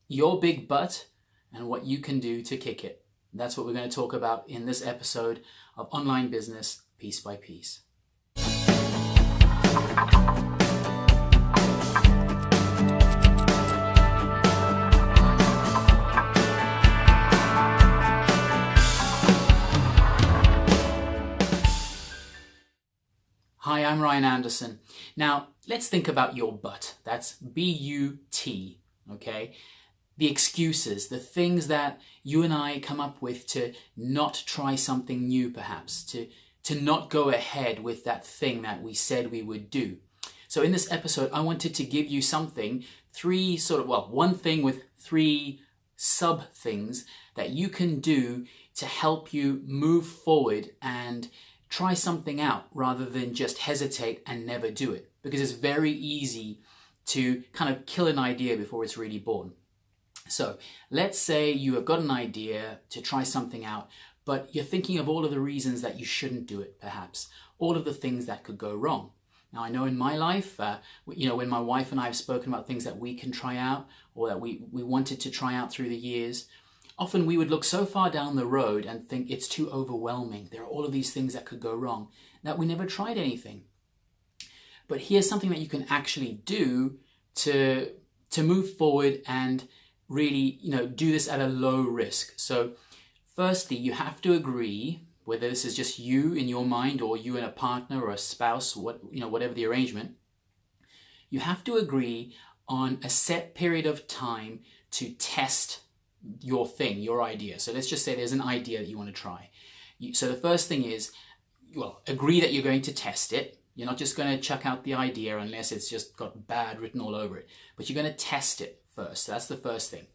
your big butt and what you can do to kick it. That's what we're going to talk about in this episode of Online Business Piece by Piece. Hi, I'm Ryan Anderson. Now, let's think about your butt. That's B-U-T, okay? The excuses, the things that you and I come up with to not try something new perhaps, to not go ahead with that thing that we said we would do. So in this episode, I wanted to give you one thing with three sub things that you can do to help you move forward and try something out rather than just hesitate and never do it. Because it's very easy to kind of kill an idea before it's really born. So let's say you have got an idea to try something out, but you're thinking of all of the reasons that you shouldn't do it, perhaps. All of the things that could go wrong. Now, I know in my life, when my wife and I have spoken about things that we can try out or that we wanted to try out through the years, often we would look so far down the road and think it's too overwhelming. There are all of these things that could go wrong that we never tried anything. But here's something that you can actually do to move forward and really, do this at a low risk. So firstly, you have to agree, whether this is just you in your mind or you and a partner or a spouse, whatever the arrangement, you have to agree on a set period of time to test your thing, your idea. So let's just say there's an idea that you want to try. So the first thing is, agree that you're going to test it. You're not just going to chuck out the idea unless it's just got bad written all over it. But you're going to test it first. So that's the first thing.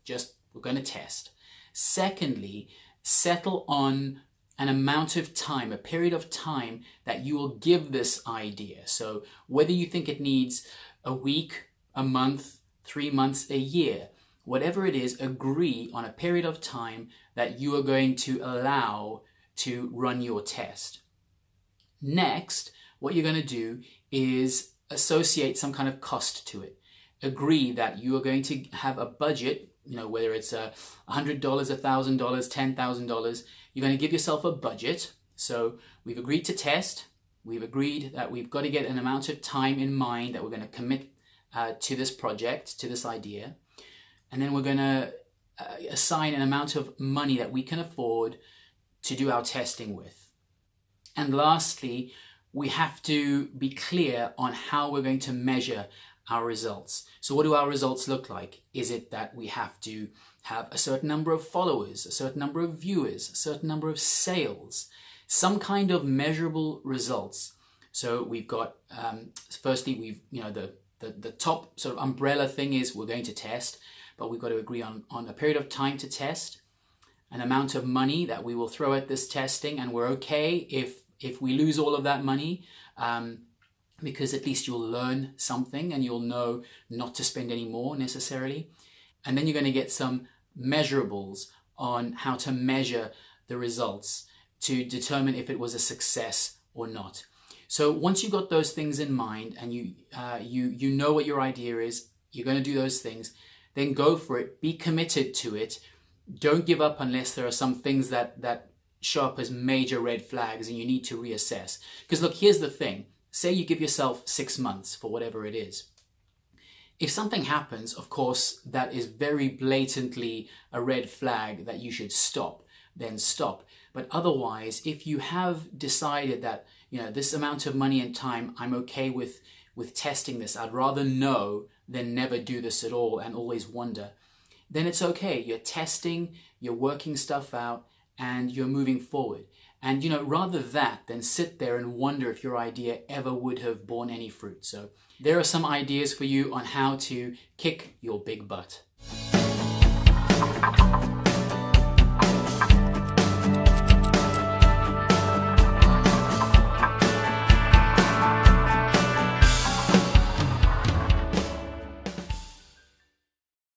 We're going to test. Secondly, settle on an amount of time, a period of time that you will give this idea. So whether you think it needs a week, a month, 3 months, a year, whatever it is, agree on a period of time that you are going to allow to run your test. Next, what you're going to do is associate some kind of cost to it. Agree that you are going to have a budget, whether it's $100, $1,000, $10,000, you're going to give yourself a budget. So we've agreed to test. We've agreed that we've got to get an amount of time in mind that we're going to commit to this project, to this idea. And then we're going to assign an amount of money that we can afford to do our testing with. And lastly, we have to be clear on how we're going to measure our results. So what do our results look like? Is it that we have to have a certain number of followers, a certain number of viewers, a certain number of sales, some kind of measurable results? So we've got, firstly, the top sort of umbrella thing is we're going to test. But we've got to agree on a period of time to test, an amount of money that we will throw at this testing, and we're okay if we lose all of that money, because at least you'll learn something and you'll know not to spend any more necessarily. And then you're going to get some measurables on how to measure the results to determine if it was a success or not. So once you've got those things in mind and you know what your idea is, you're going to do those things, then go for it. Be committed to it. Don't give up unless there are some things that show up as major red flags and you need to reassess. Because look, here's the thing. Say you give yourself 6 months for whatever it is. If something happens, of course, that is very blatantly a red flag that you should stop, then stop. But otherwise, if you have decided that, this amount of money and time, I'm okay with testing this, I'd rather know than never do this at all and always wonder, then it's okay. You're testing, you're working stuff out, and you're moving forward. And, rather that than sit there and wonder if your idea ever would have borne any fruit. So there are some ideas for you on how to kick your big butt.